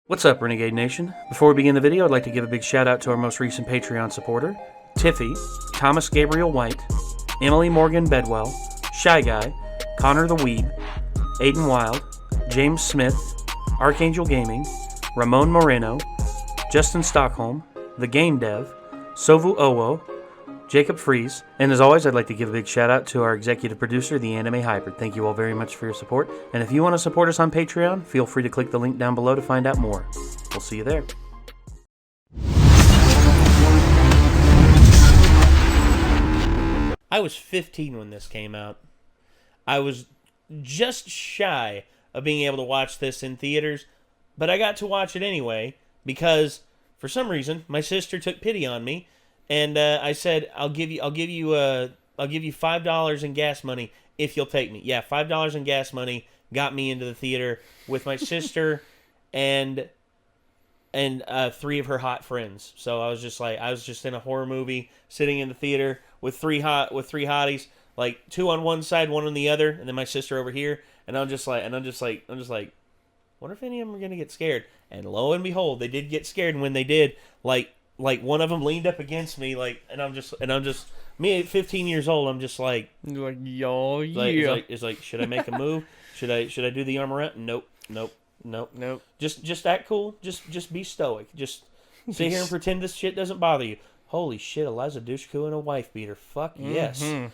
What's up, Renegade Nation? Before we begin the video, I'd like to give a big shout out to our most recent Patreon supporter, Tiffy, Thomas Gabriel White, Emily Morgan Bedwell, Shy Guy, Connor the Weeb, Aiden Wild, James Smith, Archangel Gaming, Ramon Moreno, Justin Stockholm, The Game Dev, Sovu Owo, Jacob Fries, and as always, I'd like to give a big shout out to our executive producer, The Anime Hybrid. Thank you all very much for your support, and if you want to support us on Patreon, feel free to click the link down below to find out more. We'll see you there. I was 15 when this came out. I was just shy of being able to watch this in theaters, but I got to watch it anyway because, for some reason, my sister took pity on me. And I said, I'll give you $5 in gas money if you'll take me. Yeah, $5 in gas money got me into the theater with my sister and three of her hot friends. So I was just in a horror movie, sitting in the theater with three hotties, like two on one side, one on the other, and then my sister over here. And I'm just like, wonder if any of them are gonna get scared. And lo and behold, they did get scared. And when they did, like one of them leaned up against me, and I'm just me at 15 years old. I'm just like, yo, yeah. It's like, should I make a move? Should I do the arm around? Nope. Just act cool. Just be stoic. Just sit here and pretend this shit doesn't bother you. Holy shit, Eliza Dushku and a wife beater. Fuck yes. And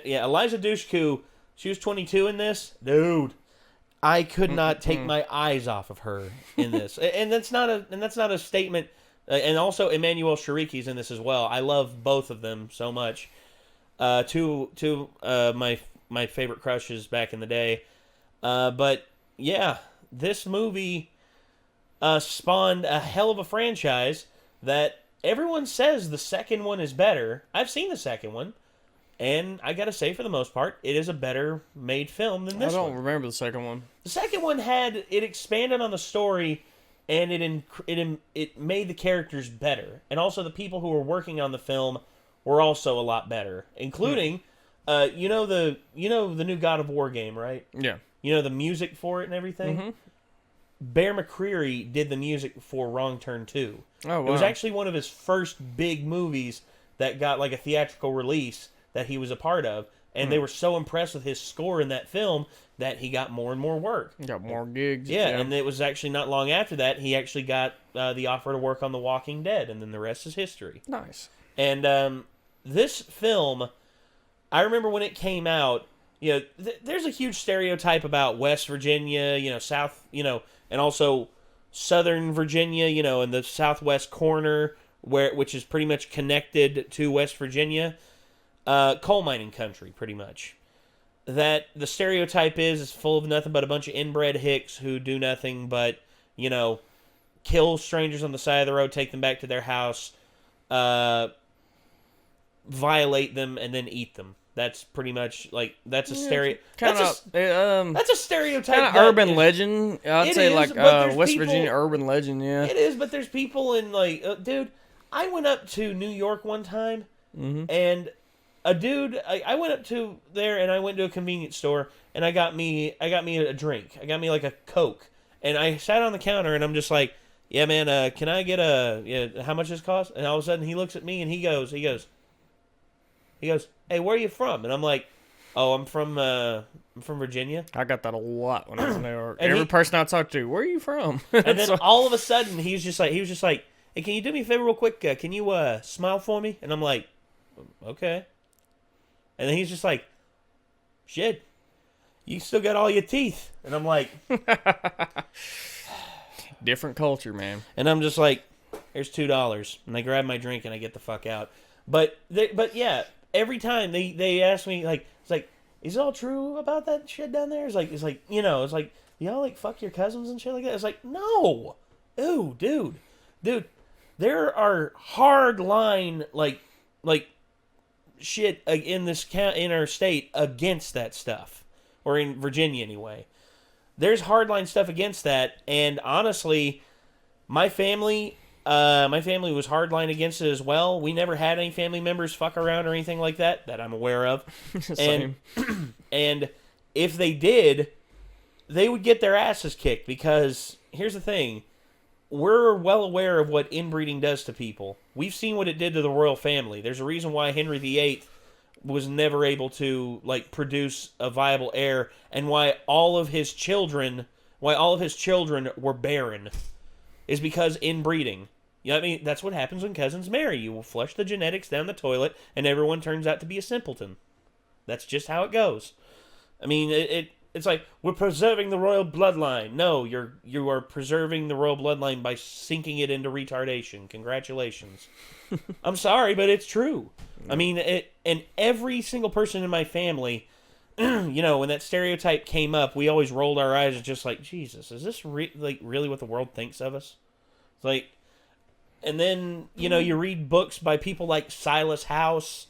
yeah, Eliza Dushku, she was 22 in this, dude. I could not take my eyes off of her in this, and that's not a statement. And also, Emmanuel Shariki's in this as well. I love both of them so much. Two my favorite crushes back in the day. But yeah, this movie spawned a hell of a franchise that everyone says the second one is better. I've seen the second one, and I gotta say, for the most part, it is a better made film than this one. I don't remember the second one. The second one it expanded on the story. And it made the characters better, and also the people who were working on the film were also a lot better, including, you know the new God of War game, right? Yeah. You know the music for it and everything. Mm-hmm. Bear McCreary did the music for Wrong Turn 2. Oh wow! It was actually one of his first big movies that got like a theatrical release that he was a part of, and they were so impressed with his score in that film that he got more and more work. He got more gigs. Yeah, and it was actually not long after that he actually got the offer to work on The Walking Dead, and then the rest is history. Nice. And this film, I remember when it came out, there's a huge stereotype about West Virginia, South, and also Southern Virginia, in the southwest corner, which is pretty much connected to West Virginia, coal mining country, pretty much. That the stereotype is full of nothing but a bunch of inbred hicks who do nothing but, kill strangers on the side of the road, take them back to their house, violate them, and then eat them. That's pretty much that's a stereotype. That's a stereotype. Kind of urban legend. I'd say West Virginia urban legend. Yeah, it is. But there's people in dude. I went up to New York one time, and a dude, I went up to there and I went to a convenience store and I got me a drink. I got me like a Coke, and I sat on the counter and I'm just like, yeah, man, can I get how much this cost? And all of a sudden he looks at me and he goes, hey, where are you from? And I'm like, oh, I'm from Virginia. I got that a lot when I was in New York. Every person I talked to, where are you from? And then all of a sudden he was just like, hey, can you do me a favor real quick? Can you smile for me? And I'm like, okay. And then he's just like, shit, you still got all your teeth. And I'm like... Different culture, man. And I'm just like, here's $2. And I grab my drink and I get the fuck out. But yeah, every time they ask me, it's like, is it all true about that shit down there? It's like y'all fuck your cousins and shit like that. It's like, no. Ooh, dude. There are hard line, shit in our state against that stuff, or in Virginia anyway. There's hardline stuff against that, and honestly, my family was hardline against it as well. We never had any family members fuck around or anything like that I'm aware of. And if they did, they would get their asses kicked, because here's the thing: we're well aware of what inbreeding does to people. We've seen what it did to the royal family. There's a reason why Henry VIII was never able to produce a viable heir, and why all of his children were barren, is because inbreeding. You know what I mean? That's what happens when cousins marry. You will flush the genetics down the toilet, and everyone turns out to be a simpleton. That's just how it goes. I mean, it's like, we're preserving the royal bloodline. No, you are preserving the royal bloodline by sinking it into retardation. Congratulations. I'm sorry, but it's true. I mean, and every single person in my family, you know, when that stereotype came up, we always rolled our eyes and just like, Jesus, is this really what the world thinks of us? It's like, and then, you know, you read books by people like Silas House,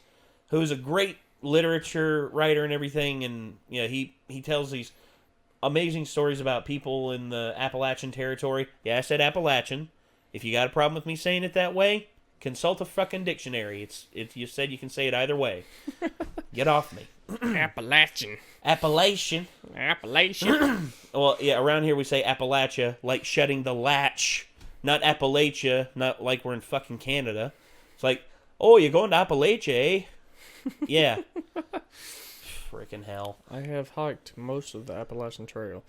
who's a great literature writer and everything, and you know, he tells these amazing stories about people in the Appalachian territory. Yeah, I said Appalachian. If you got a problem with me saying it that way, consult a fucking dictionary. It's you said you can say it either way. Get off me. Appalachian. Well, yeah, around here we say Appalachia, like shutting the latch. Not Appalachia, not like we're in fucking Canada. It's like, oh, you're going to Appalachia, eh? Yeah. Freaking hell. I have hiked most of the Appalachian Trail.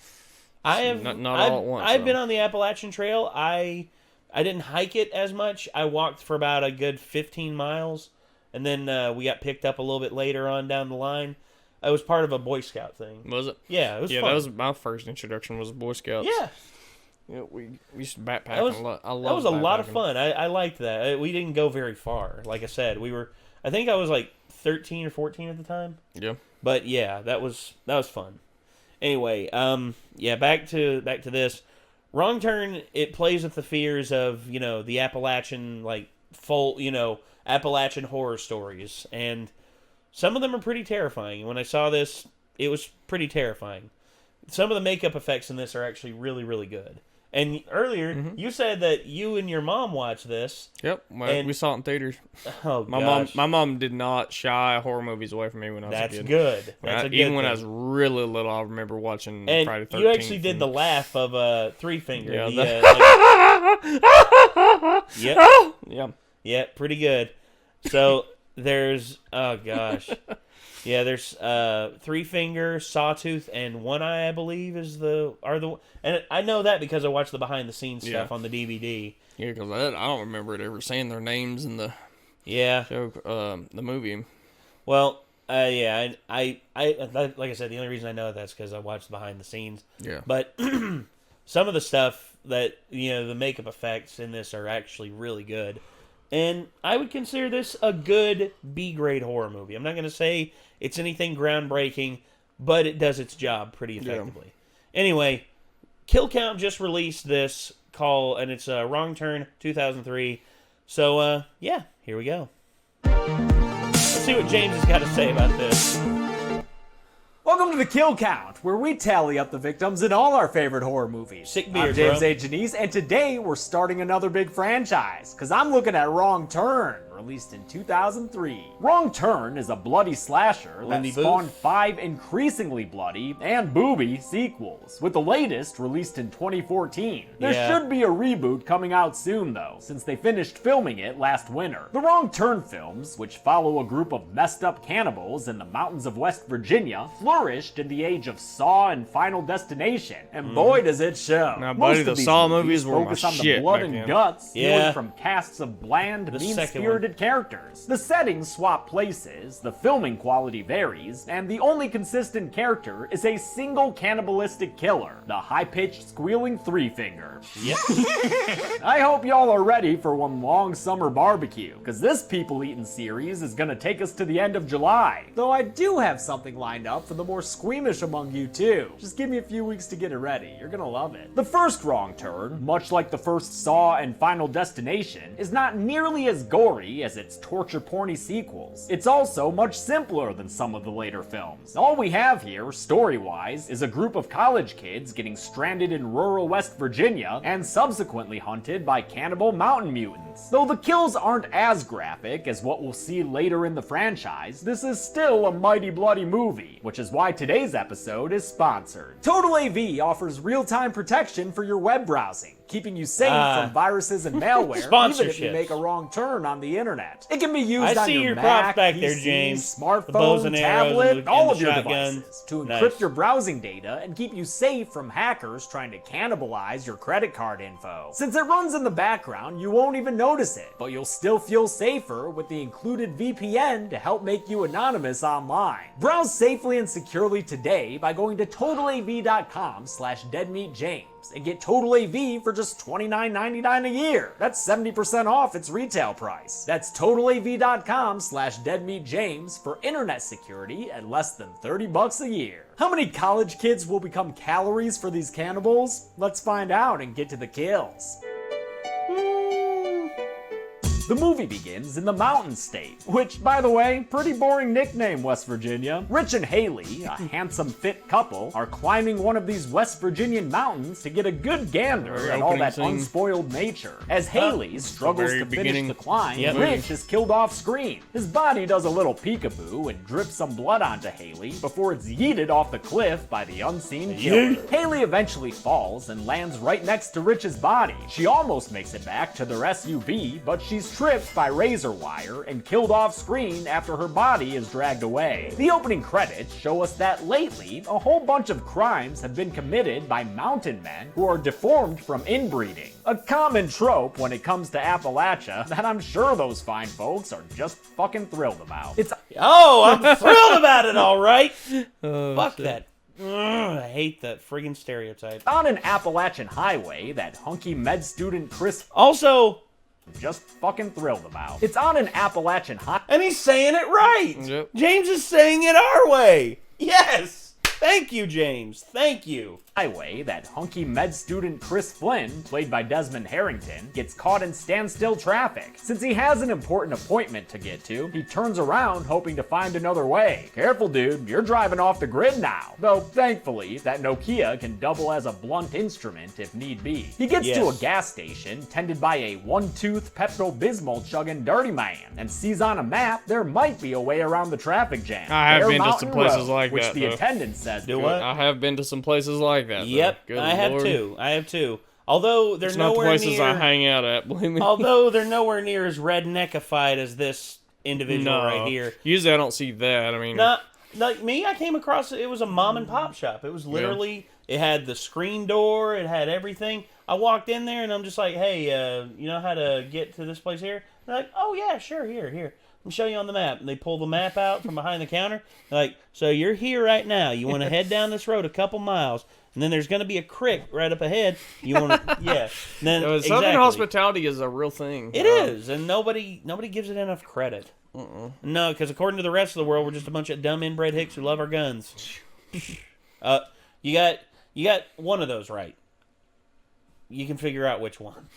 I have not all at once. I've been on the Appalachian Trail. I didn't hike it as much. I walked for about a good 15 miles, and then we got picked up a little bit later on down the line. I was part of a Boy Scout thing. Was it? Yeah, it was fun. That was my first introduction, was Boy Scouts. Yeah. Yeah, we used to backpack a lot. That was a lot of fun. I liked that. We didn't go very far. Like I said, I think I was like 13 or 14 at the time. Yeah. But yeah, that was fun. Anyway, yeah, back to this. Wrong Turn, it plays with the fears of, you know, the Appalachian, Appalachian horror stories. And some of them are pretty terrifying. When I saw this, it was pretty terrifying. Some of the makeup effects in this are actually really, really good. And earlier, you said that you and your mom watched this. Yep, we saw it in theaters. Oh, my mom did not shy horror movies away from me when I was a kid. That's good. That's a good even when I was really little, I remember watching Friday the 13th. You actually did the laugh of Three Finger. Yeah, yeah, pretty good. So there's there's Three Finger, Sawtooth, and One Eye, I believe, and I know that because I watched the behind the scenes stuff on the DVD. Yeah, because I don't remember it ever saying their names in the show, the movie. Well, I like I said, the only reason I know that's because I watched behind the scenes. Yeah. But some of the stuff that, you know, the makeup effects in this are actually really good. And I would consider this a good B-grade horror movie. I'm not going to say it's anything groundbreaking, but it does its job pretty effectively. Yeah. Anyway, Kill Count just released this and it's Wrong Turn 2003. So, yeah, here we go. Let's see what James has got to say about this. Welcome to the Kill Count, where we tally up the victims in all our favorite horror movies. Sick beard, I'm James A. Janice, and today we're starting another big franchise, because I'm looking at Wrong Turn, released in 2003. Wrong Turn is a bloody slasher that spawned 5 increasingly bloody and booby sequels, with the latest released in 2014. There should be a reboot coming out soon, though, since they finished filming it last winter. The Wrong Turn films, which follow a group of messed up cannibals in the mountains of West Virginia, flourished in the age of Saw and Final Destination, and boy does it show. Now, buddy, the Saw movies were focus my on the shit blood back and then. guts, stealing from casts of bland, The mean-spirited characters. The settings swap places, the filming quality varies, and the only consistent character is a single cannibalistic killer, the high-pitched squealing Three Finger. Yep. I hope y'all are ready for one long summer barbecue, because this people-eating series is gonna take us to the end of July. Though I do have something lined up for the more squeamish among you too. Just give me a few weeks to get it ready. You're gonna love it. The first Wrong Turn, much like the first Saw and Final Destination, is not nearly as gory as its torture porny sequels. It's also much simpler than some of the later films. All we have here, story-wise, is a group of college kids getting stranded in rural West Virginia and subsequently hunted by cannibal mountain mutants. violence. Though the kills aren't as graphic as what we'll see later in the franchise, this is still a mighty bloody movie, which is why today's episode is sponsored. Total AV offers real-time protection for your web browsing, keeping you safe from viruses and malware, even if you make a wrong turn on the internet. It can be used on your Mac, back PC, there, James. smartphone, tablet, all of your shotgun. devices, to encrypt your browsing data and keep you safe from hackers trying to cannibalize your credit card info. Since it runs in the background, you won't even notice it, but you'll still feel safer with the included VPN to help make you anonymous online. Browse safely and securely today by going to totalav.com/deadmeatjames and get Total AV for just $29.99 a year. That's 70% off its retail price. That's totalav.com/deadmeatjames for internet security at less than $30 a year. How many college kids will become calories for these cannibals? Let's find out and get to the kills. The movie begins in the Mountain State, which, by the way, pretty boring nickname, West Virginia. Rich and Haley, a handsome, fit couple, are climbing one of these West Virginian mountains to get a good gander at all that unspoiled nature. As Haley struggles to finish the climb, Rich is killed off screen. His body does a little peekaboo and drips some blood onto Haley before it's yeeted off the cliff by the unseen killer. Haley eventually falls and lands right next to Rich's body. She almost makes it back to their SUV, but she's tripped by razor wire and killed off screen after her body is dragged away. The opening credits show us that lately, a whole bunch of crimes have been committed by mountain men who are deformed from inbreeding. A common trope when it comes to Appalachia that I'm sure those fine folks are just fucking thrilled about. I'm thrilled about it, all right. Fuck that. I hate that friggin' stereotype. On an Appalachian highway that hunky med student Chris just fucking thrilled about. It's on an Appalachian highway. And he's saying it right. Yep. James is saying it our way. Yes. Thank you, James. Thank you. Highway that hunky med student Chris Flynn, played by Desmond Harrington, gets caught in standstill traffic. Since he has an important appointment to get to, he turns around hoping to find another way. Careful, dude, you're driving off the grid now. Though, thankfully, that Nokia can double as a blunt instrument if need be. He gets to a gas station tended by a one-tooth Pepto-Bismol chugging dirty man and sees on a map there might be a way around the traffic jam. I have been to some places like that, which the attendant says. Do what? I have been to some places like that. Yep, I have too. Although they're nowhere not the places near, I hang out at, believe me. Although they're nowhere near as redneckified as this individual right here. Usually I don't see that. I mean, like me, I came across it was a mom and pop shop. It was literally it had the screen door, it had everything. I walked in there and I'm just like, hey, you know how to get to this place here? They're like, oh yeah, sure, here. Let me show you on the map. And they pull the map out from behind the counter. They're like, so you're here right now. You want to head down this road a couple miles. And then there's going to be a creek right up ahead. You want to, And then Southern hospitality is a real thing. It is, and nobody gives it enough credit. No, because according to the rest of the world, we're just a bunch of dumb inbred hicks who love our guns. You got one of those right. You can figure out which one.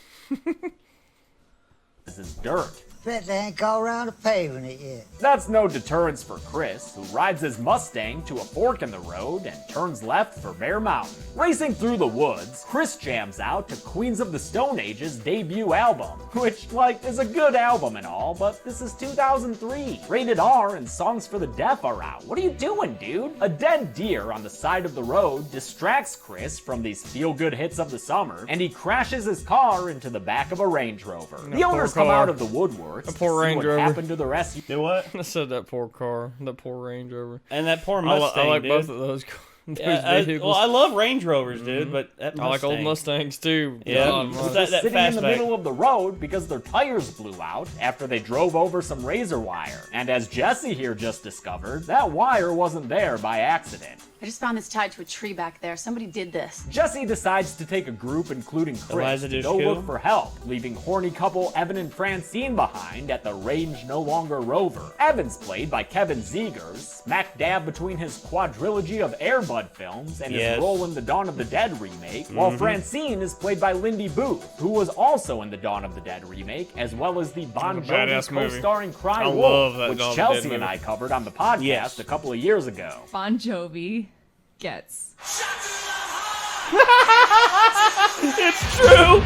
This is dirt. Bet they ain't got around to paving it yet. That's no deterrence for Chris, who rides his Mustang to a fork in the road and turns left for Bear Mountain. Racing through the woods, Chris jams out to Queens of the Stone Age's debut album, which, is a good album and all, but this is 2003. Rated R and Songs for the Deaf are out. What are you doing, dude? A dead deer on the side of the road distracts Chris from these feel-good hits of the summer, and he crashes his car into the back of a Range Rover. The owners come out of the woodwork. That poor Range Rover. What happened to the rest? Do what? I said that poor car. That poor Range Rover. And that poor Mustang, I like dude. both of those vehicles. I love Range Rovers, dude, but that Mustang. I like old Mustangs, too. Yeah. They're sitting in the middle of the road because their tires blew out after they drove over some razor wire. And as Jesse here just discovered, that wire wasn't there by accident. I just found this tied to a tree back there. Somebody did this. Jesse decides to take a group, including Chris, to go look for help, leaving horny couple Evan and Francine behind at the Range No Longer Rover. Evan's played by Kevin Zegers, smack dab between his quadrilogy of Air Bud films and his role in the Dawn of the Dead remake, while Francine is played by Lindy Booth, who was also in the Dawn of the Dead remake, as well as the Bon Jovi co-starring Cry Wolf, which Chelsea and I covered on the podcast a couple of years ago. Bon Jovi gets. It's true.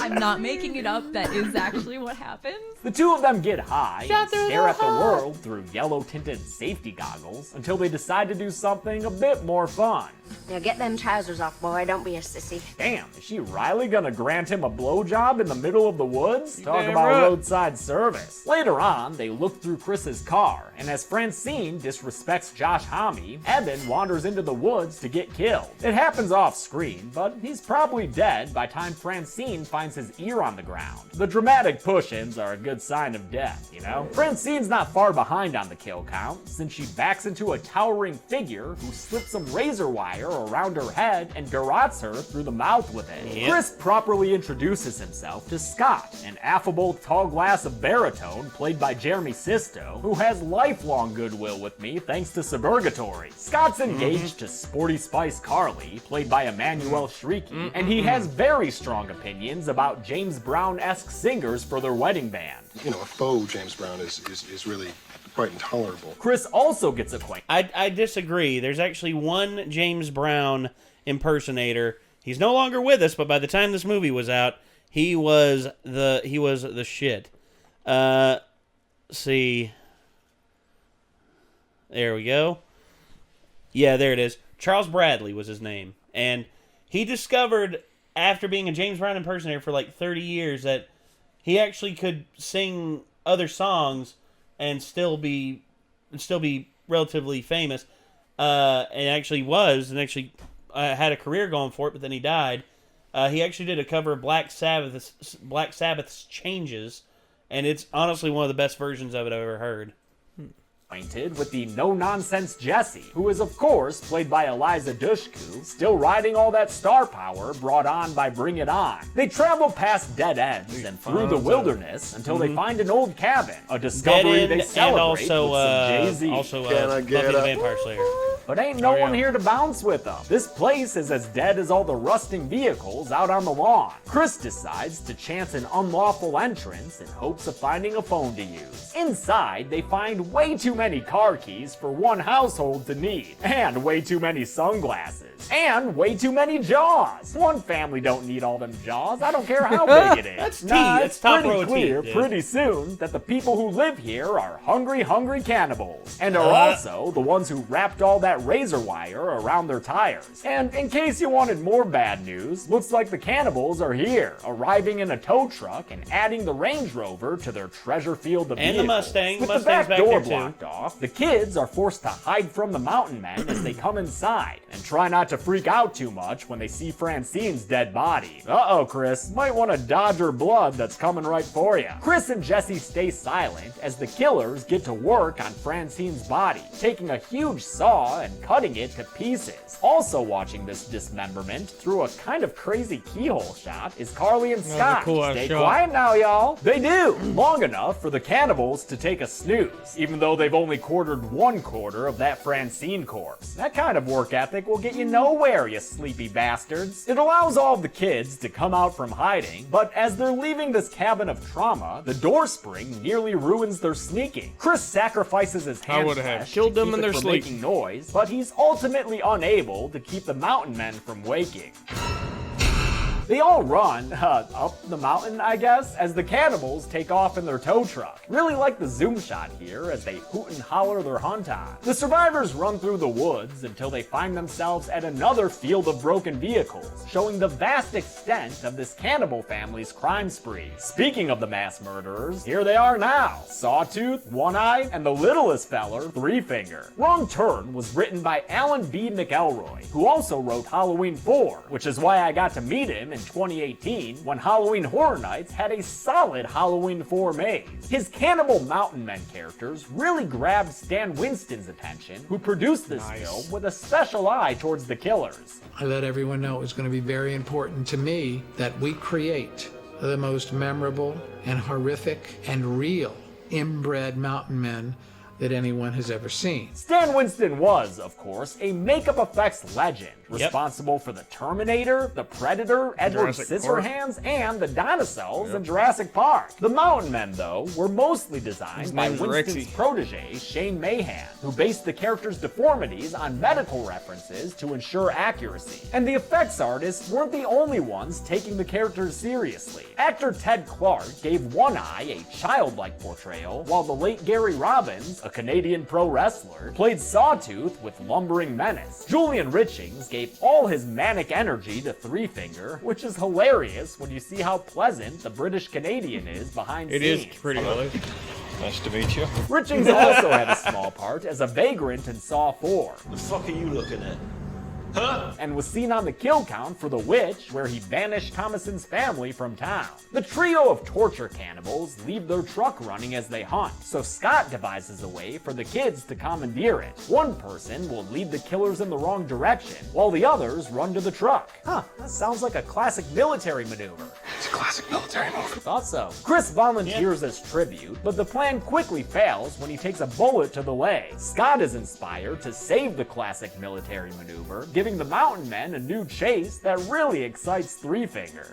I'm not making it up. That is actually what happens. The two of them get high and stare at the world through yellow-tinted safety goggles until they decide to do something a bit more fun. Now get them trousers off, boy. Don't be a sissy. Damn, is she Riley gonna grant him a blowjob in the middle of the woods? Talk damn about right. roadside service. Later on, they look through Chris's car, and as Francine disrespects Josh Homme, Evan wanders into the woods to get killed. It happens off screen, but he's probably dead by time Francine finds his ear on the ground. The dramatic push-ins are a good sign of death, you know? Francine's not far behind on the kill count, since she backs into a towering figure who slips some razor wire around her head and garrots her through the mouth with it. Yep. Chris properly introduces himself to Scott, an affable tall glass of baritone played by Jeremy Sisto, who has lifelong goodwill with me thanks to Suburgatory. Scott's engaged to Sporty Spice Carly, played by Emmanuel Shrieky, and he has very strong opinions about James Brown-esque singers for their wedding band. You know, a faux James Brown is really quite intolerable. Chris also gets acquainted. I disagree. There's actually one James Brown impersonator. He's no longer with us, but by the time this movie was out, he was the shit. See. There we go. Yeah, there it is. Charles Bradley was his name. And he discovered, after being a James Brown impersonator for like 30 years, that he actually could sing other songs and still be relatively famous. And actually had a career going for it, but then he died. He actually did a cover of Black Sabbath's Changes, and it's honestly one of the best versions of it I've ever heard. With the no-nonsense Jesse, who is, of course, played by Eliza Dushku, still riding all that star power brought on by Bring It On. They travel past dead ends and through the wilderness until they find an old cabin, a discovery they celebrate with some Jay-Z. Buffy the Vampire Slayer. But ain't no one here to bounce with them. This place is as dead as all the rusting vehicles out on the lawn. Chris decides to chance an unlawful entrance in hopes of finding a phone to use. Inside, they find way too many car keys for one household to need, and way too many sunglasses, and way too many jaws. One family don't need all them jaws. I don't care how big it is. That's tea. It's That's top pretty row clear tea, dude. pretty soon that the people who live here are hungry cannibals, and are also the ones who wrapped all that razor wire around their tires. And in case you wanted more bad news, looks like the cannibals are here, arriving in a tow truck and adding the Range Rover to their treasure field of And the vehicles. Mustang. With Mustang's the back back door there, too. blocked off, the kids are forced to hide from the mountain men as they come inside, and try not to freak out too much when they see Francine's dead body. Uh-oh, Chris, might want to dodge her blood that's coming right for you. Chris and Jesse stay silent as the killers get to work on Francine's body, taking a huge saw and cutting it to pieces. Also watching this dismemberment through a kind of crazy keyhole shot is Carly and Scott. cool-ass Stay shot. quiet now, y'all. They do, long enough for the cannibals to take a snooze, even though they've only quartered 1/4 of that Francine corpse. That kind of work ethic will get you nowhere, you sleepy bastards. It allows all of the kids to come out from hiding, but as they're leaving this cabin of trauma, the door spring nearly ruins their sneaking. Chris sacrifices his I hand would have flesh killed to them keep in it their from sleep. making noise, but he's ultimately unable to keep the mountain men from waking. They all run, up the mountain, I guess, as the cannibals take off in their tow truck. Really like the zoom shot here as they hoot and holler their hunt on. The survivors run through the woods until they find themselves at another field of broken vehicles, showing the vast extent of this cannibal family's crime spree. Speaking of the mass murderers, here they are now. Sawtooth, One Eye, and the littlest feller, Three Finger. Wrong Turn was written by Alan B. McElroy, who also wrote Halloween 4, which is why I got to meet him in 2018 when Halloween Horror Nights had a solid Halloween 4 maze. His Cannibal Mountain Men characters really grabbed Stan Winston's attention, who produced this film with a special eye towards the killers. I let everyone know it was going to be very important to me that we create the most memorable and horrific and real inbred mountain men that anyone has ever seen. Stan Winston was, of course, a makeup effects legend, responsible for the Terminator, the Predator, Edward Scissorhands, and the dinosaurs in Jurassic Park. The Mountain Men, though, were mostly designed by Winston's protege, Shane Mahan, who based the character's deformities on medical references to ensure accuracy. And the effects artists weren't the only ones taking the characters seriously. Actor Ted Clark gave One Eye a childlike portrayal, while the late Gary Robbins, a Canadian pro wrestler, played Sawtooth with lumbering menace. Julian Richings gave all his manic energy to Three Finger, which is hilarious when you see how pleasant the British Canadian is behind scenes. It is pretty hilarious. Nice to meet you. Richings also had a small part as a vagrant in Saw 4. The fuck are you looking at? Huh? And was seen on the kill count for The Witch, where he banished Thomason's family from town. The trio of torture cannibals leave their truck running as they hunt, so Scott devises a way for the kids to commandeer it. One person will lead the killers in the wrong direction, while the others run to the truck. Huh, that sounds like a classic military maneuver. It's a classic military move. Thought so. Chris volunteers as tribute, but the plan quickly fails when he takes a bullet to the leg. Scott is inspired to save the classic military maneuver, giving the Mountain Men a new chase that really excites Three Finger.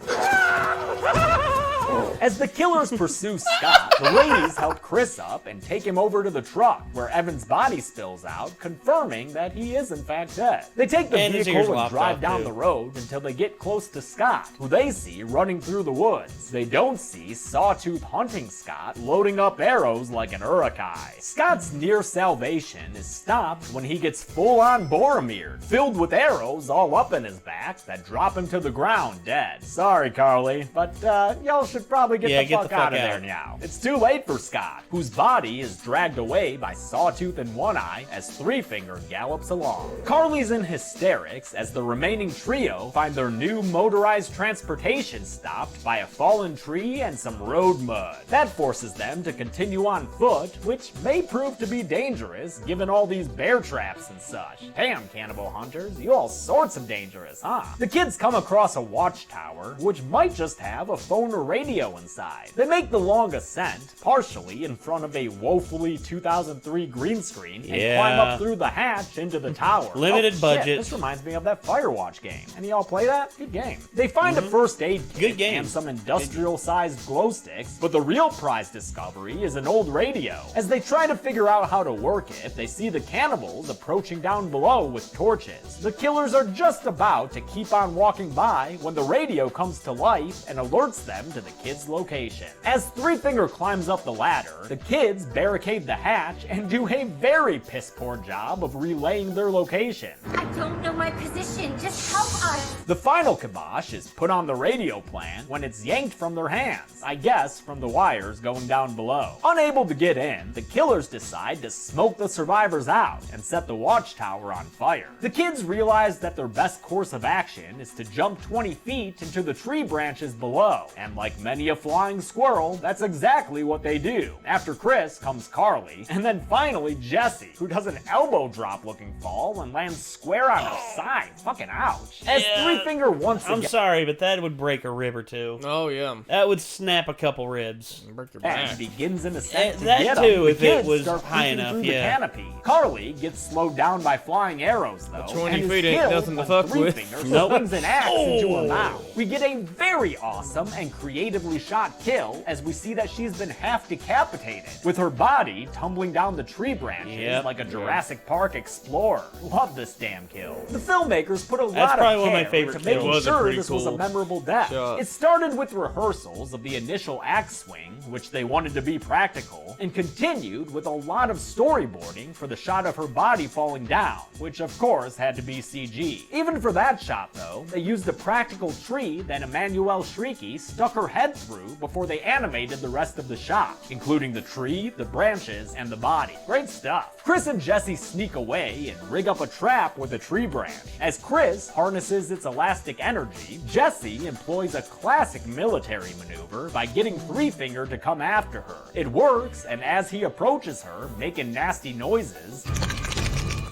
As the killers pursue Scott, the ladies help Chris up and take him over to the truck, where Evan's body spills out, confirming that he is in fact dead. They take the vehicle and drive down the road until they get close to Scott, who they see running through the woods. They don't see Sawtooth hunting Scott, loading up arrows like an Urukai. Scott's near salvation is stopped when he gets full-on Boromir, filled with arrows all up in his back that drop him to the ground dead. Sorry, Carly, but y'all should probably get the fuck out of there now. It's too late for Scott, whose body is dragged away by Sawtooth and One Eye as Three Finger gallops along. Carly's in hysterics as the remaining trio find their new motorized transportation stopped by a fallen tree and some road mud. That forces them to continue on foot, which may prove to be dangerous given all these bear traps and such. Damn, cannibal hunters, you all sorts of dangerous, huh? The kids come across a watchtower, which might just have a phone or radio inside. They make the long ascent, partially in front of a woefully 2003 green screen, and climb up through the hatch into the tower. Limited budget. Shit, this reminds me of that Firewatch game. Any y'all play that? Good game. They find a first aid kit and some industrial-sized glow sticks, but the real prize discovery is an old radio. As they try to figure out how to work it, they see the cannibals approaching down below with torches. The killers are just about to keep on walking by when the radio comes to life and alerts them to the kids' location. As Three Finger climbs up the ladder, the kids barricade the hatch and do a very piss-poor job of relaying their location. I don't know my position. Just help us. The final kibosh is put on the radio plan when it's yanked from their hands, I guess from the wires going down below. Unable to get in, the killers decide to smoke the survivors out and set the watchtower on fire. The kids realize that their best course of action is to jump 20 feet into the tree branches below, and like many a flying squirrel, that's exactly what they do. After Chris comes Carly, and then finally Jesse, who does an elbow drop looking fall and lands square on her side. Fucking ouch. As Three Finger once again... I'm sorry, but that would break a rib or two. Oh, yeah. That would snap a couple ribs. Break your back. And begins an ascent to that get too, him. if it was high enough, through the canopy. Carly gets slowed down by flying arrows, though, 20 and feet is ain't killed nothing to when fuck Three with. Finger swings an axe into her mouth. We get a very awesome and creatively shot kill as we see that she's been half decapitated, with her body tumbling down the tree branches like a Jurassic Park explorer. Love this damn kill. The filmmakers put a lot of care into making sure this was a memorable death. It started with rehearsals of the initial axe swing, which they wanted to be practical, and continued with a lot of storyboarding for the shot of her body falling down, which of course had to be CG. Even for that shot though, they used a practical tree that Emmanuelle Shrieky stuck her head through before they animated the rest of the shot, including the tree, the branches, and the body. Great stuff. Chris and Jesse sneak away and rig up a trap with a tree branch. As Chris harnesses its elastic energy, Jesse employs a classic military maneuver by getting Three Finger to come after her. It works, and as he approaches her, making nasty noises,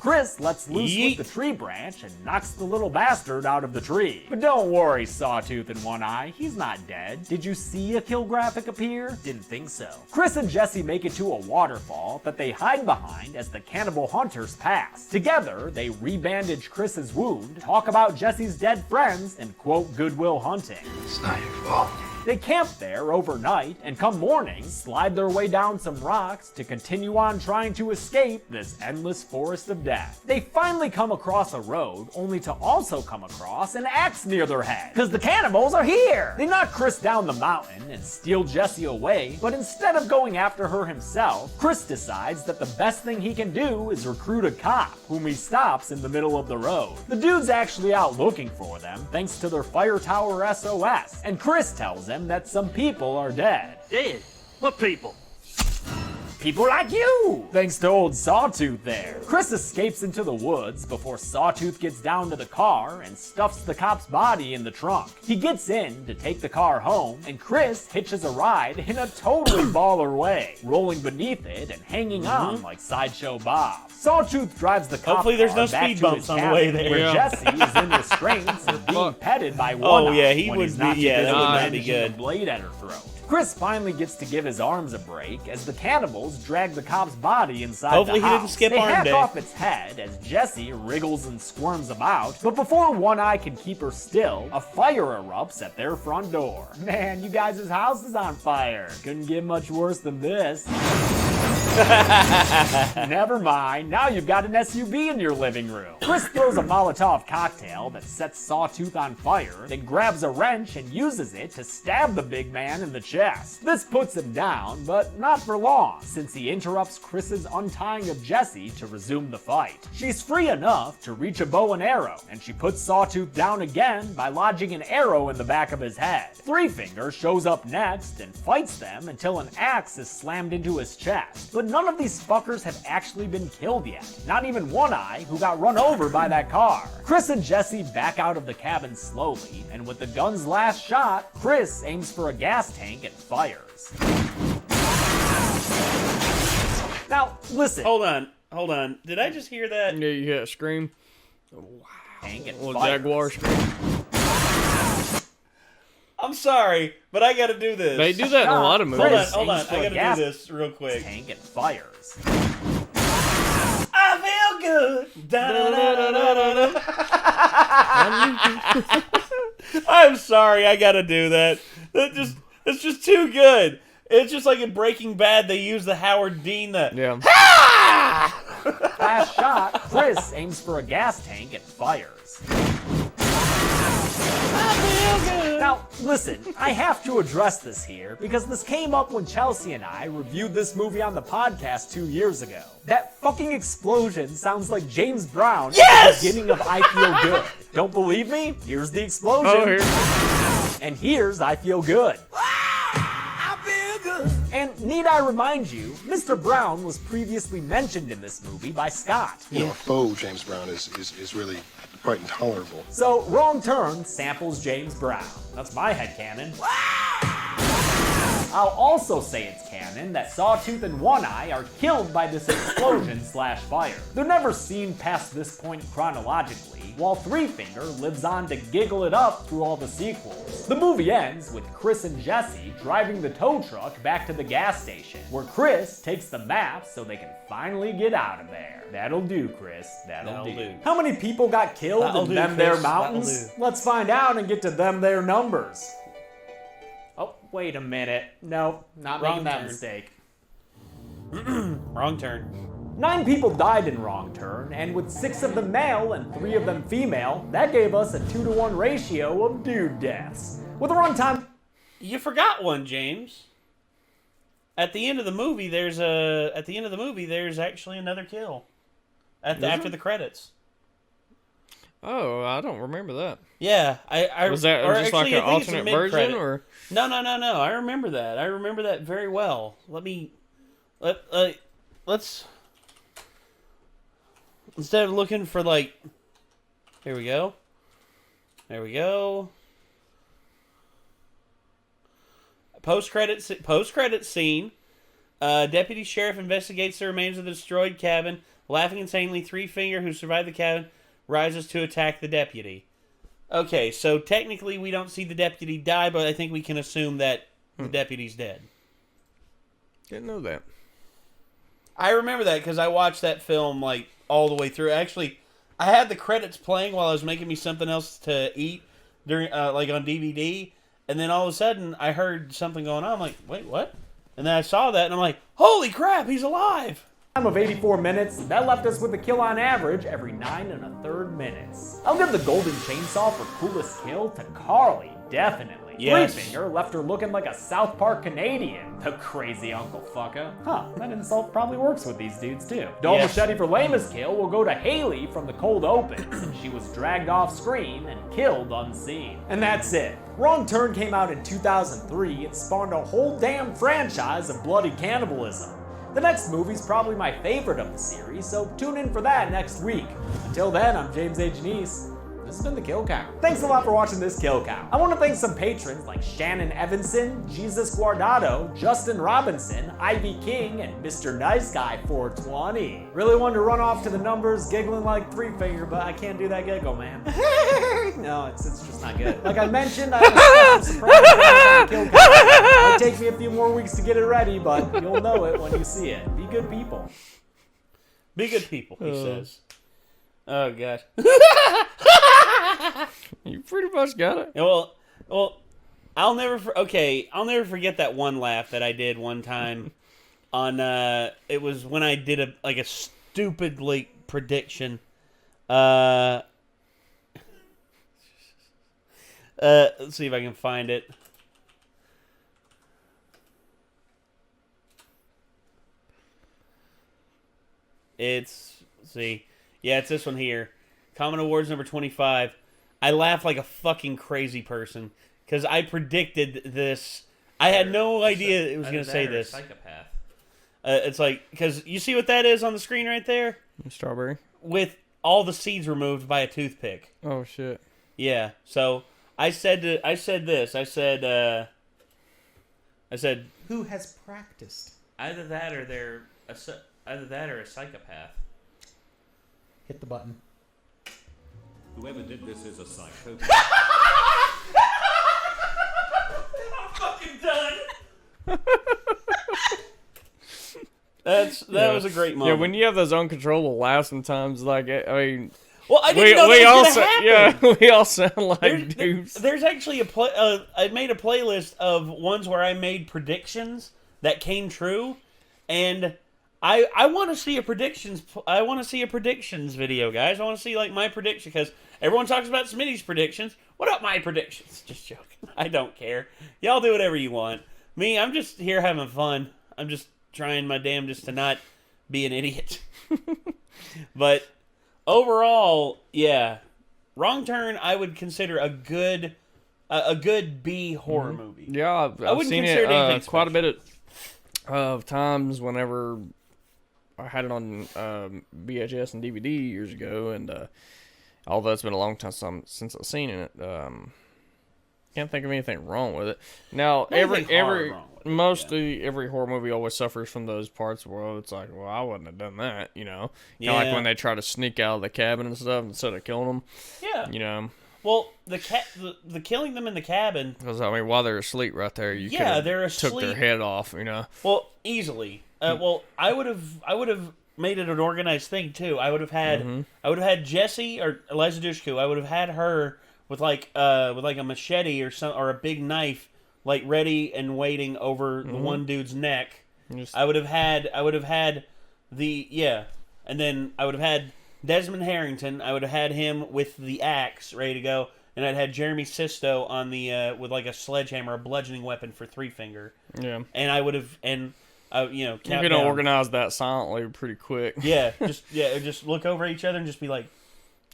Chris lets loose with the tree branch and knocks the little bastard out of the tree. But don't worry, Sawtooth and One Eye, he's not dead. Did you see a kill graphic appear? Didn't think so. Chris and Jesse make it to a waterfall that they hide behind as the cannibal hunters pass. Together, they rebandage Chris's wound, talk about Jesse's dead friends, and quote Goodwill Hunting. It's not your fault. They camp there overnight and come morning, slide their way down some rocks to continue on trying to escape this endless forest of death. They finally come across a road, only to also come across an axe near their head, because the cannibals are here! They knock Chris down the mountain and steal Jesse away, but instead of going after her himself, Chris decides that the best thing he can do is recruit a cop, whom he stops in the middle of the road. The dude's actually out looking for them, thanks to their fire tower SOS, and Chris tells him that some people are dead. Dead? What people? People like you! Thanks to old Sawtooth there. Chris escapes into the woods before Sawtooth gets down to the car and stuffs the cop's body in the trunk. He gets in to take the car home, and Chris hitches a ride in a totally baller way, rolling beneath it and hanging on like Sideshow Bob. Sawtooth drives the cop Hopefully there's car no back speed to bumps his on the cabin, way there. where Yeah. Jesse is in restraints and being petted by One Oh, yeah, Eye he when would he's not be- yeah, too that busy would not be brandishing good. a blade at her throat. Chris finally gets to give his arms a break as the cannibals drag the cop's body inside Hopefully the he house. didn't skip they arm hack day. off its head as Jesse wriggles and squirms about, but before One Eye can keep her still, a fire erupts at their front door. Man, you guys' house is on fire. Couldn't get much worse than this. Never mind, now you've got an SUV in your living room. Chris throws a Molotov cocktail that sets Sawtooth on fire, then grabs a wrench and uses it to stab the big man in the chest. This puts him down, but not for long, since he interrupts Chris's untying of Jesse to resume the fight. She's free enough to reach a bow and arrow, and she puts Sawtooth down again by lodging an arrow in the back of his head. Three Finger shows up next and fights them until an axe is slammed into his chest. But none of these fuckers have actually been killed yet. Not even One Eye, who got run over by that car. Chris and Jesse back out of the cabin slowly, and with the gun's last shot, Chris aims for a gas tank and fires. Now, listen. Hold on. Did I just hear that? Yeah, you hear a scream. Tank and Little fires. jaguar scream. I'm sorry, but I gotta do this. They do that in a lot of movies. Hold on. aims for I a gotta gas do this real quick. Tank and fires. I feel good. Da-da-da-da-da-da. I'm sorry, I gotta do that. It's just too good. It's just like in Breaking Bad, they use the Howard Dean. Yeah. Last shot, Chris aims for a gas tank and fires. Now, listen, I have to address this here because this came up when Chelsea and I reviewed this movie on the podcast 2 years ago. That fucking explosion sounds like James Brown at the beginning of I Feel Good. Don't believe me? Here's the explosion. Oh, here. And here's I Feel Good. And need I remind you, Mr. Brown was previously mentioned in this movie by Scott. You know, a faux James Brown is really quite intolerable. So, Wrong Turn samples James Brown. That's my headcanon. I'll also say it's canon that Sawtooth and One Eye are killed by this explosion/fire. They're never seen past this point chronologically, while Three Finger lives on to giggle it up through all the sequels. The movie ends with Chris and Jesse driving the tow truck back to the gas station, where Chris takes the map so they can finally get out of there. That'll do, Chris. That'll do. How many people got killed That'll in do, them Chris. there That'll mountains? do. Let's find out and get to them there numbers. Oh, wait a minute. No, not Wrong making that turn. mistake. Wrong turn. 9 people died in Wrong Turn, and with 6 of them male and 3 of them female, that gave us a 2-to-1 ratio of dude deaths. With a runtime... You forgot one, James. At the end of the movie, there's actually another kill. After the credits. Oh, I don't remember that. Yeah, I Was that or just actually, like an I think it's a alternate version, mid-credit. or? No. I remember that. I remember that very well. Let's instead of looking for like, here we go. Post credit scene. Deputy sheriff investigates the remains of the destroyed cabin Laughing insanely, Three Finger, who survived the cabin, rises to attack the deputy. Okay, so technically we don't see the deputy die, but I think we can assume that the deputy's dead. Didn't know that. I remember that because I watched that film like all the way through. Actually, I had the credits playing while I was making me something else to eat during, like on DVD, and then all of a sudden I heard something going on. I'm like, wait, what? And then I saw that, and I'm like, holy crap, he's alive! Time of 84 minutes, that left us with a kill on average every 9 1/3 minutes. I'll give the golden chainsaw for coolest kill to Carly, definitely. Yes. Three Finger left her looking like a South Park Canadian, the crazy Uncle Fucka. Huh, that insult probably works with these dudes too. Dull machete for lamest kill will go to Haley from the cold open, since she was dragged off screen and killed unseen. And that's it. Wrong Turn came out in 2003 and spawned a whole damn franchise of bloody cannibalism. The next movie's probably my favorite of the series, so tune in for that next week. Until then, I'm James A. Janice. This has been The Kill Count. Thanks a lot for watching this Kill Count. I want to thank some patrons like Shannon Evanson, Jesus Guardado, Justin Robinson, Ivy King, and Mr. Nice Guy 420. Really wanted to run off to the numbers giggling like Three Finger, but I can't do that giggle, man. No, it's just not good. Like I mentioned, I have a special surprise on The Kill Count. It might take me a few more weeks to get it ready, but you'll know it when you see it. Be good people. Be good people, he says. Oh, God. You pretty much got it. Well, I'll never forget that one laugh that I did one time on, it was when I did a stupid, like, prediction. Let's see if I can find it. It's this one here. Common Awards number 25. I laughed like a fucking crazy person because I predicted this. I had no idea it was going to say this. Psychopath. It's like, because you see what that is on the screen right there? Strawberry. With all the seeds removed by a toothpick. Oh, shit. Yeah, so I said this. I said, who has practiced? Either that or they're a psychopath. Hit the button. Whoever did this is a psychopath. I'm fucking done. That was a great moment. Yeah, when you have those uncontrollable laughs sometimes, like, I mean... Well, I didn't know that was going to happen. Yeah, we all sound like dudes. There's actually I made a playlist of ones where I made predictions that came true, and I want to see a predictions. I want to see a predictions video, guys. I want to see like my prediction because everyone talks about Smitty's predictions. What about my predictions? Just joking. I don't care. Y'all do whatever you want. Me, I'm just here having fun. I'm just trying my damnedest to not be an idiot. But overall, yeah, Wrong Turn I would consider a good B horror movie. Yeah, I've seen it quite a bit of times whenever I had it on VHS and DVD years ago, and although it's been a long time since I've seen it, can't think of anything wrong with it. Now, every horror movie always suffers from those parts where it's like, well, I wouldn't have done that, you know? Yeah. Kind of like when they try to sneak out of the cabin and stuff instead of killing them. Yeah. You know? Well, the killing them in the cabin. Because, I mean, while they're asleep right there, you they're asleep. took their head off, you know? Well, easily. Well, I would have made it an organized thing too. I would have had Jesse or Eliza Dushku. I would have had her with like a machete or a big knife, like ready and waiting over the one dude's neck. I would have had and then I would have had Desmond Harrington. I would have had him with the axe ready to go, and I'd had Jeremy Sisto on the with like a sledgehammer, a bludgeoning weapon for Three Finger. Yeah, and I would have you're gonna organize that silently pretty quick. Yeah, just look over each other and just be like.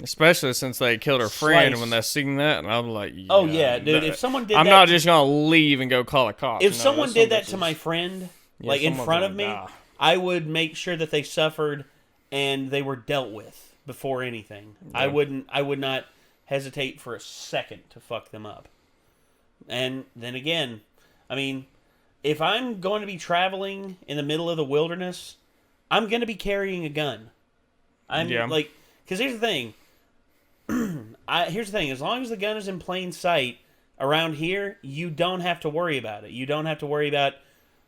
Especially since they killed her friend when they seen that, and I'm like, oh yeah, dude. If someone did, I'm not just gonna leave and go call a cop. If someone did that to my friend, like in front of me, I would make sure that they suffered and they were dealt with before anything. Yeah. I would not hesitate for a second to fuck them up. And then again, I mean, if I'm going to be traveling in the middle of the wilderness, I'm going to be carrying a gun. like, because here's the thing. Here's the thing. As long as the gun is in plain sight around here, you don't have to worry about it. You don't have to worry about,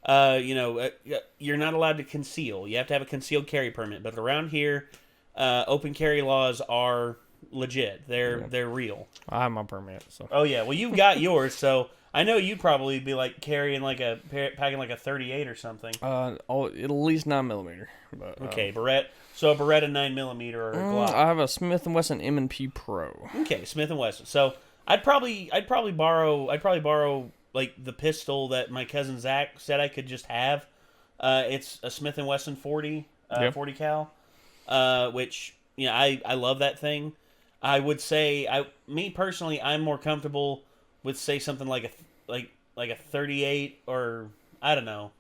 you're not allowed to conceal. You have to have a concealed carry permit. But around here, open carry laws are legit. They're real. I have my permit. So. Oh yeah. Well, you've got yours, so I know you'd probably be like carrying packing like a 38 or something. At least 9mm. But, okay, Beretta. So a Beretta 9mm or a Glock. I have a Smith & Wesson M&P Pro. Okay, Smith & Wesson. So I'd probably borrow like the pistol that my cousin Zach said I could just have. It's a Smith & Wesson 40 cal, which I love that thing. I would say me personally, I'm more comfortable with say something like a 38 or I don't know.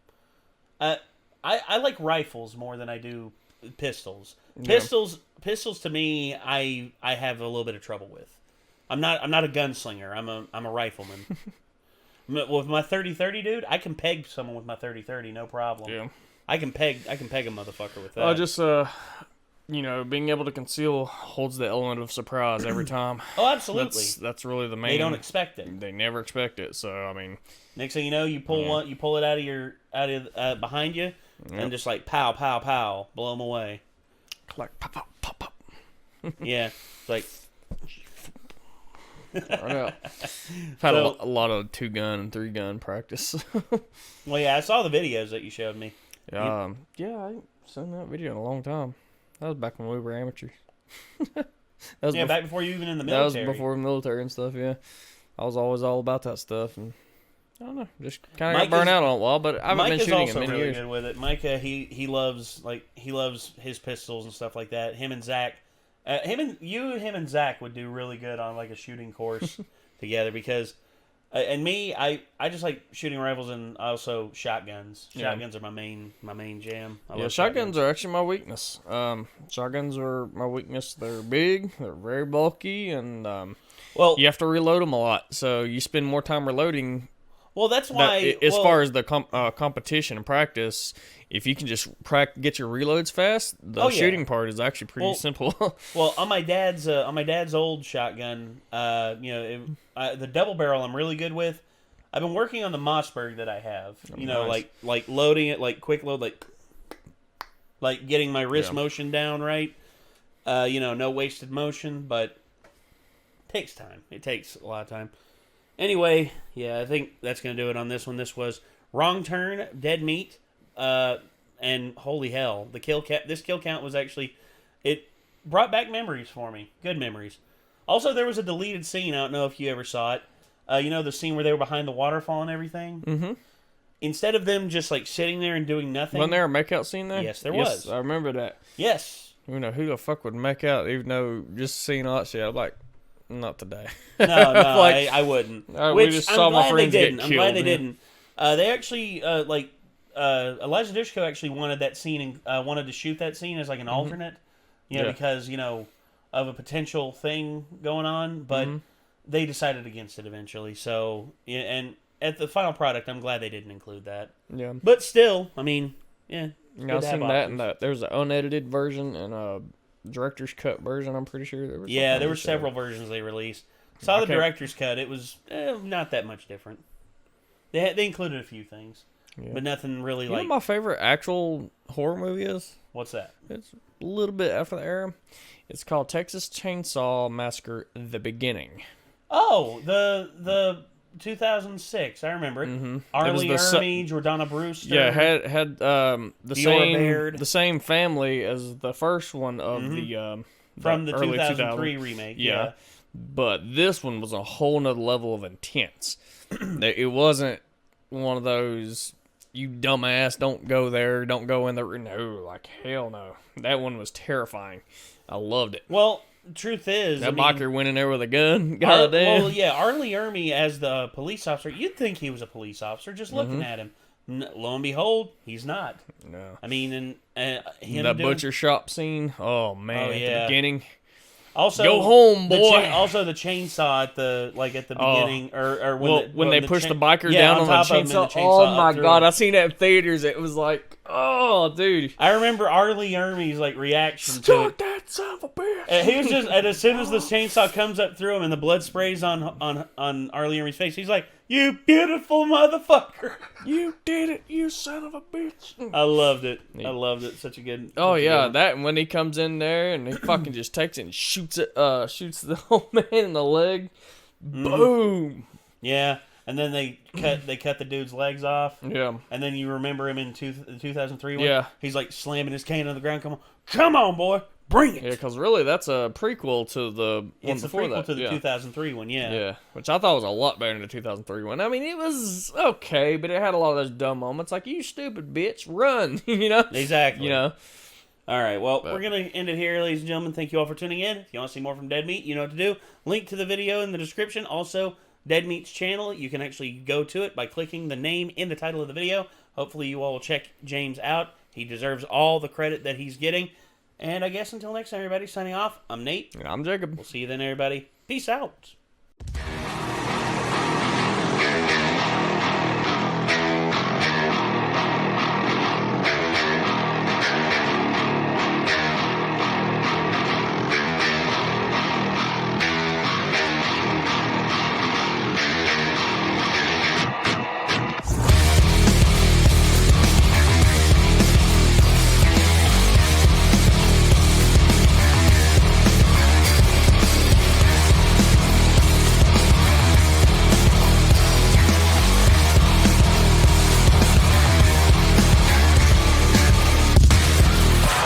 I like rifles more than I do pistols. Pistols to me, I have a little bit of trouble with. I'm not a gunslinger. I'm a rifleman. With my 30-30, dude, I can peg someone with my 30-30, no problem. Yeah. I can peg a motherfucker with that. Just being able to conceal holds the element of surprise every time. Oh, absolutely. That's really the main. They don't expect it. They never expect it. So I mean, next thing you know, you pull it out of behind you, and just like pow, pow, pow, blow them away. Like pop, pop, pop, pop. Yeah, it's like. I've had a lot of 2-gun and 3-gun practice. Well, yeah, I saw the videos that you showed me. I ain't seen that video in a long time. That was back when we were amateurs. Back before you even in the military. That was before the military and stuff, yeah. I was always all about that stuff, and I don't know, just kind of got burnt out on it a while, but I haven't been shooting in many years. Mike is also really good with it. Micah, he loves his pistols and stuff like that. Him and Zach, him and Zach would do really good on like a shooting course together because, and me, I just like shooting rifles and also shotguns. Shotguns are my main jam. Shotguns are actually my weakness. Shotguns are my weakness. They're big, they're very bulky, and you have to reload them a lot. So you spend more time reloading. Well, that's why. As far as the competition and practice, if you can just get your reloads fast, the shooting part is actually pretty simple. Well, on my dad's old shotgun, the double barrel I'm really good with. I've been working on the Mossberg that I have. Nice. like loading it, like quick load, like getting my wrist motion down right. No wasted motion, but it takes time. It takes a lot of time. Anyway, I think that's going to do it on this one. This was Wrong Turn, Dead Meat, and holy hell, this kill count was actually, it brought back memories for me. Good memories. Also, there was a deleted scene. I don't know if you ever saw it. The scene where they were behind the waterfall and everything? Mm-hmm. Instead of them just like sitting there and doing nothing. Wasn't there a makeout scene there? Yes, there was. I remember that. Yes. Who the fuck would make out, even though just seeing all that shit, I'm like, not today. No, I wouldn't. We just saw my friends get killed. I'm glad they didn't. They actually, Elijah Dushko actually wanted that scene and wanted to shoot that scene as like an alternate, because, of a potential thing going on, but they decided against it eventually. So, and at the final product, I'm glad they didn't include that. Yeah. But still, I mean, I've seen that, and there's an unedited version and a director's cut version. I'm pretty sure there was. Yeah, there were several versions they released. Saw the director's cut. It was not that much different. They included a few things, but nothing really You know what my favorite actual horror movie is? What's that? It's a little bit after the era. It's called Texas Chainsaw Massacre: The Beginning. Oh, the 2006. I remember it. Mm-hmm. Arlie Ermey, Jordana Brewster. Yeah, had the same family as the first one of from the early 2003 remake. Yeah, but this one was a whole nother level of intense. It wasn't one of those you dumbass don't go there, don't go in there. No, like hell no. That one was terrifying. I loved it. Well, truth is, that biker went in there with a gun. Well, yeah, Arlie Ermey as the police officer. You'd think he was a police officer just looking at him. Lo and behold, he's not. No. I mean, and the butcher shop scene. Oh man, at the beginning. Also, go home, boy. Also, the chainsaw at the beginning, or when they push the biker down on the chainsaw. Oh my god, I seen that in theaters. It was like, oh, dude. I remember Arlie Ermey's reaction to it. That son of a bitch. And he was just, and as soon as the chainsaw comes up through him and the blood sprays on Arlie Emery's face, he's like, "You beautiful motherfucker! You did it, you son of a bitch!" I loved it. I loved it. Such a good. Oh yeah, that and when he comes in there and he fucking just takes it and shoots the old man in the leg. Boom. Yeah. And then they cut the dude's legs off. Yeah. And then you remember him in 2003 one? Yeah. He's like slamming his cane on the ground. Come on, boy. Bring it. Yeah, because really that's a prequel to the one before that. It's a prequel to the 2003 one, yeah. Yeah, which I thought was a lot better than the 2003 one. I mean, it was okay, but it had a lot of those dumb moments like, "You stupid bitch, run," you know? Exactly. You know? All right, well, we're going to end it here, ladies and gentlemen. Thank you all for tuning in. If you want to see more from Dead Meat, you know what to do. Link to the video in the description. Also, Dead Meat's channel, you can actually go to it by clicking the name in the title of the video. Hopefully you all will check James out. He deserves all the credit that he's getting. And I guess until next time, everybody, signing off, I'm Nate. And I'm Jacob. We'll see you then, everybody. Peace out.